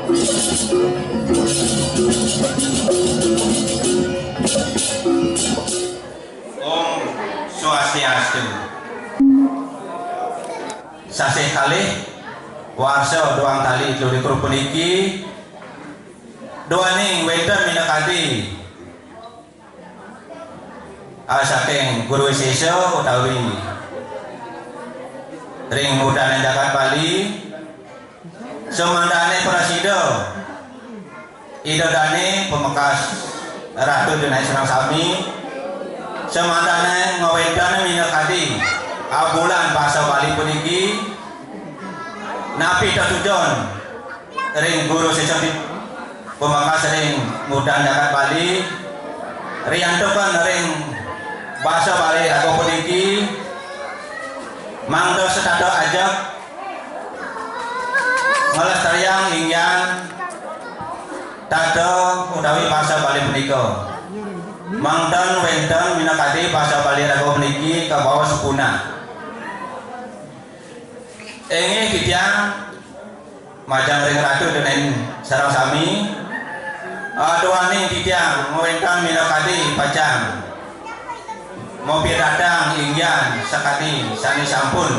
Om Swastiastu. Sasih kalih warsa doang tali luri krupun iki doaning wenten minangkati saking Guru Sesa utawi ring Mudaning Jagat Bali semandane prasida idodane pemekas Ratu Denai Serang Sami semandane ngawedane minangkati bulan basa Bali puniki napi tujuan ring Guru Sesa pemekas ring Mudaning Jagat Bali riyantokan ring basa Bali aku puniki mangdo sedado ajak melestarian ingyan tado utawi basa Bali punika mangdan wenten minangkati basa Bali aku puniki kabawa sepuna ingin kitiang majang ring Ratu Denai Serang Sami doaning kitiang ngwentan minangkati pacang mobil datang ingyan sakati sani sampun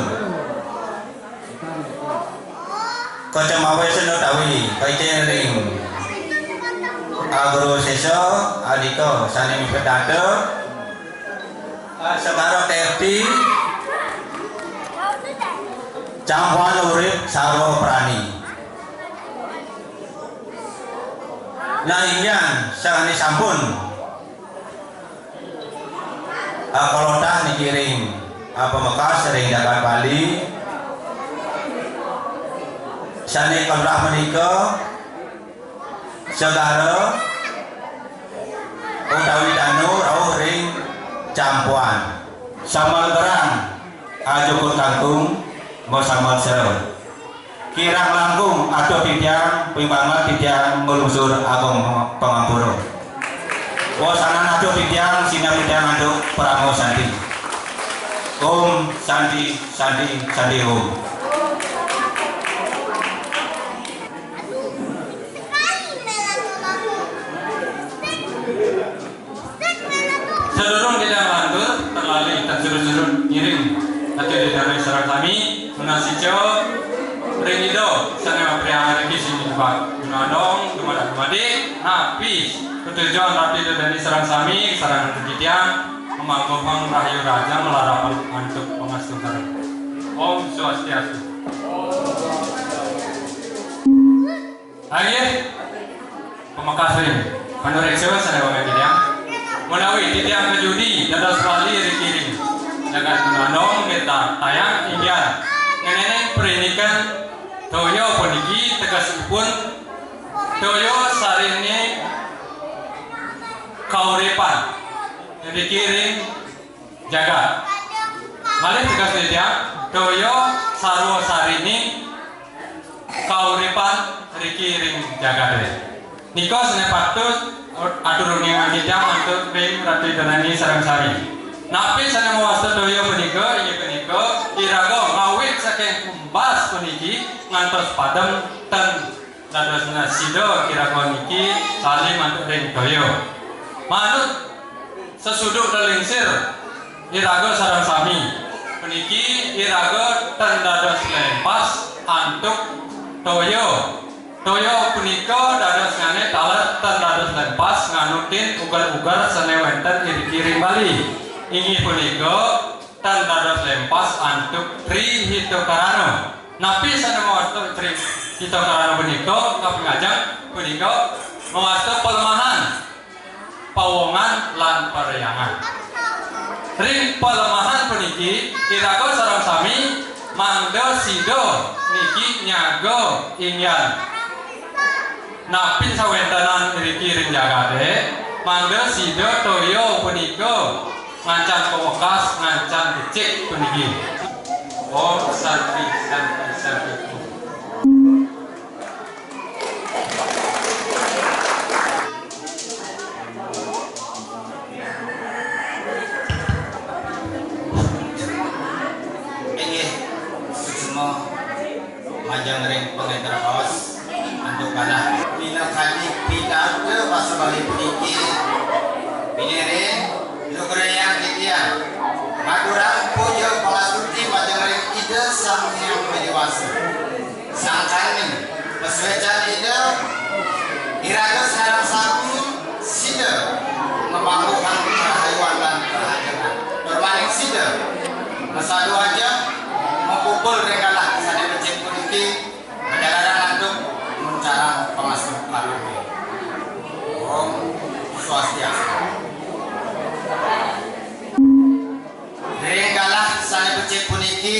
kecemawe senotawi kaicen ring Guru Sesa adika sani mipedade Semaro Terti campuran urip sarwa prani nah ingyan sani sampun kalau dah dikiring pemekas ring Jagat Bali sani konrak menika segara utawi danu rawuh ring campuan samal terang ajukun kangkung mau samal serau kirang langkung atau tidiang pimbangan tidiang melusur agung pengampura wasana nado tidiang sinar tidiang nado pramu sandi om sandi sandi sandi om seluruh tidak lantur terlalu terjurus-jurus ngiring nanti di Denai Serang Sami menasijo ringido sana priang lagi sini pak menandong kemana kemadi habis tujuan Ratu Denai Serang Sami sarang ketidiang memangkupang Rahayu Raja melarapan untuk pengasturan Om Swastiastu. Akhir pemekas ring Pandureksa sana bagai ketidiang menawi titiang kejudi dados wali rikiring jagat menandong kita tayang ingyan neneng perinikan toyo puniki tegasipun toyo sarini kauripan rikiring jagat malih tegas titiang toyo sarwa sarini kauripan rikiring jagat niko sene patut atur uningan kita untuk ring Ratu Denai Serang Sami. Napi sana mewasta doyo punika inggih punika iraga ngawit saking kumbas puniki ngantos padem ten dados nasida iraga niki saling mantuk ring doyo. Manut sesuduk delingsir iraga Serang Sami. Puniki iraga ten dados lempas antuk doyo. Toyo punika dados ngane talet ten dados lempas nganutin ugar-ugar sene wenten iri-iri Bali. Inggih punika ten dados lempas antuk Tri Hitokarano. Napi sane mawasta Tri Hitokarano punika kapingajeng punika mawasta pelemahan pawongan lan pareyangan. Ring pelemahan puniki iraga Serang Sami mangga sido niki nyaga ingyan napin sawentanan rikiring jagade mangga sida toyo punika ngancan pemekas ngancan becik puniki Om Santi Santi Santi ingin semua majang ring pengantar kaos untuk Karena bila kali pidato pas balik peniki binirin lugreyan kitian Madura punya palasuti madengarin ide sang yang dewasa sang kami peswecan ide iraga sarang sami sida memampukan haywan dan kerahajan berbanding sida mesadu aja mempukul rekalah sana becek politik perjalanan landung mencarang pengasih kalubi Om Swastiastu rekalah sana becek puniki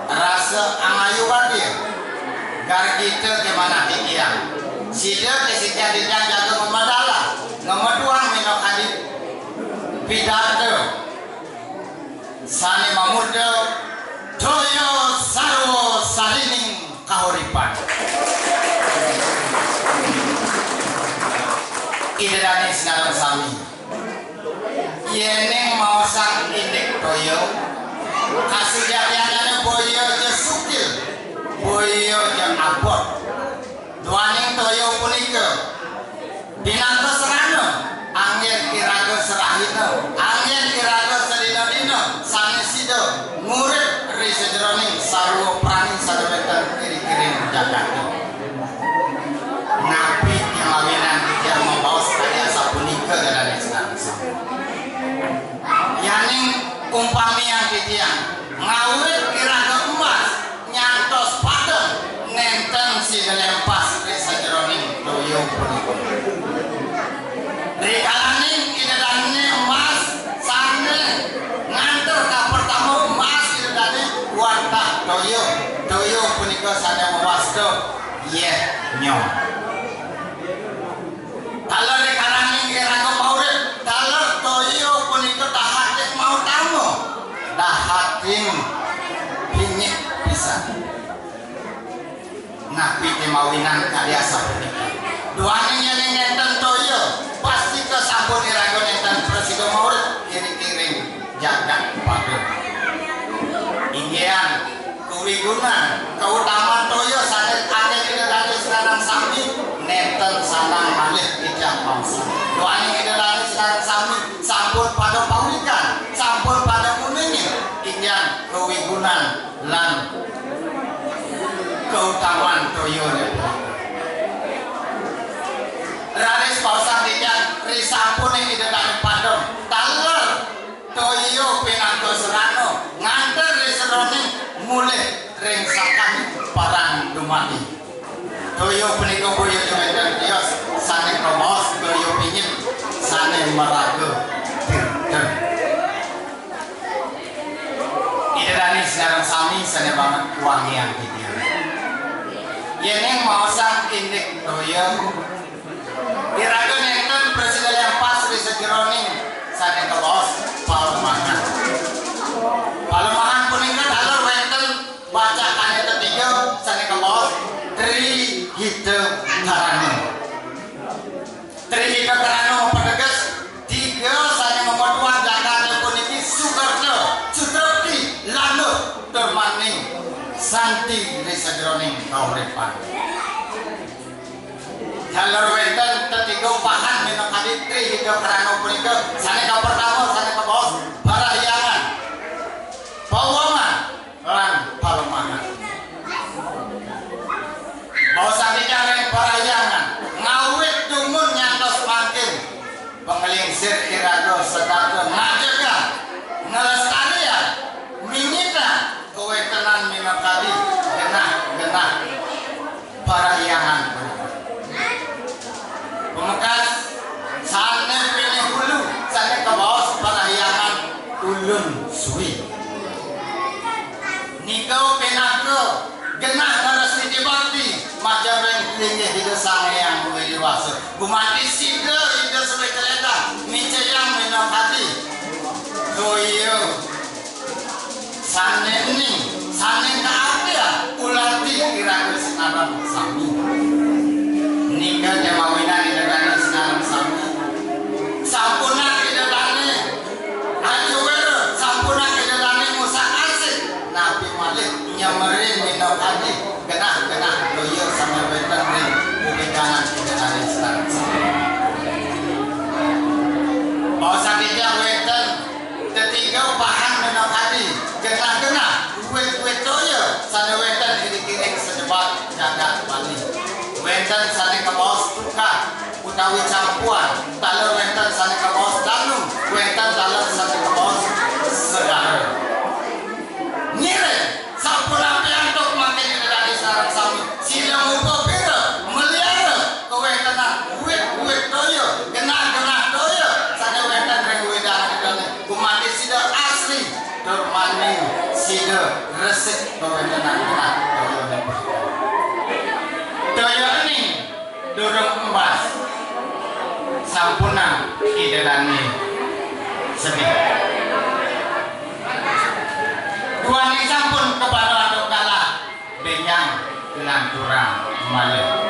rasa angayukan dia gar kita kemana pikiran sida kesiknya dijang jatuh memadala ngemeduang minok adit pidato sani mamudo toyo sarwo salining kahuripan idadani sinarang sami yeneng mau sang indik toyo kasih jadiannya boyo je sukil boyo je abot duaning toyo punika binanta serana angin iraga serahina angin iraga sedina-dina sanesida murid risedroning sarwa prani sadewetan kiri-kiri jagati nabi yang awinan dia membawa sekalian sapunika dan senang yaning umpami yang kitian ngawit iraga emas nyantos padang nenten si lempas risedroning toyo punika rikalaning idadane emas sane nganter ka pertama emas idadane wantah toyo punika sane mewasto yeh nyong kalau rikalaning iraga maurid kalau toyo punika dahatik mau tamu dahating bingit bisa nabi kemawinan kaliasa punika duaning yang ngenten toyo pasti kesambun iraga nenten presiden maurid kiri-kiri jagat padu inggian kewigunan keutamaan toyo sanet ane idadane sekarang sami nenten sanang malih ijak mangsa duaning idadane sekarang sami sampun pada pawikan sampun pada muningin inggian kewigunan lan keutamaan toyo raris pausang dijang risampun yang idadane padong taler toyo pinanggo serano nganter riseroning mulih ring sakani parang dumati toyo punika boyo jumenten tios sane kromos toyo pingin sane meraga dirden idadane sinarang sami sane banget wangi yang kitian yeneng mausang indik toyo iraga nenten presiden yang pas risejeroning sane kelos palemahan punika dalar wenten bacaan ketiga sane kelos tri hidup karano petegas tiga sane memetuan jakane puniki sukerto sutrepti lanu termaning santi risejeroning kauripan jalur wenten ketiga bahan minum kaditri hidup karano punika sane ka pertama sane ka bos parahyangan pawangan lan palemahan bausa dijaren parahyangan ngawit tumun nyantos makin pengelingsir iraga sedata ngajaga ngelestarian minita kewetenan minum kadi genah parahyangan pemekas sane pilih hulu sane ke bawah parahyangan ulun suwi nikau penaga genah narasni dibakti majareng linggih hidup sang yang dewasa gumati sida hidup sebagai keleta micayang minum hati doyo sane ini sane keadaan ulati kira-kira senarang sami nikah jamawinan idadane senarang sami sampuna idadane ajuwer sampuna idadane musa asik nabi malik nyamerin minum hati genah doyo sama betan ring cagak Bali. Wenten saling kebos tukar utawi campuan taler wenten saling kebos danung wenten taler saling kebos segala nire sampurna piantok makin dari sarang sami silang upo pira meliara kewentena wet toyo kena toyo sana wenten rewedang dane kumati sida asli dormaning sida resik kewentena kena toyo ini durung emas sampuna idelani sedih Tuhan sampun kepada aduk kalah benyang dengan turang malih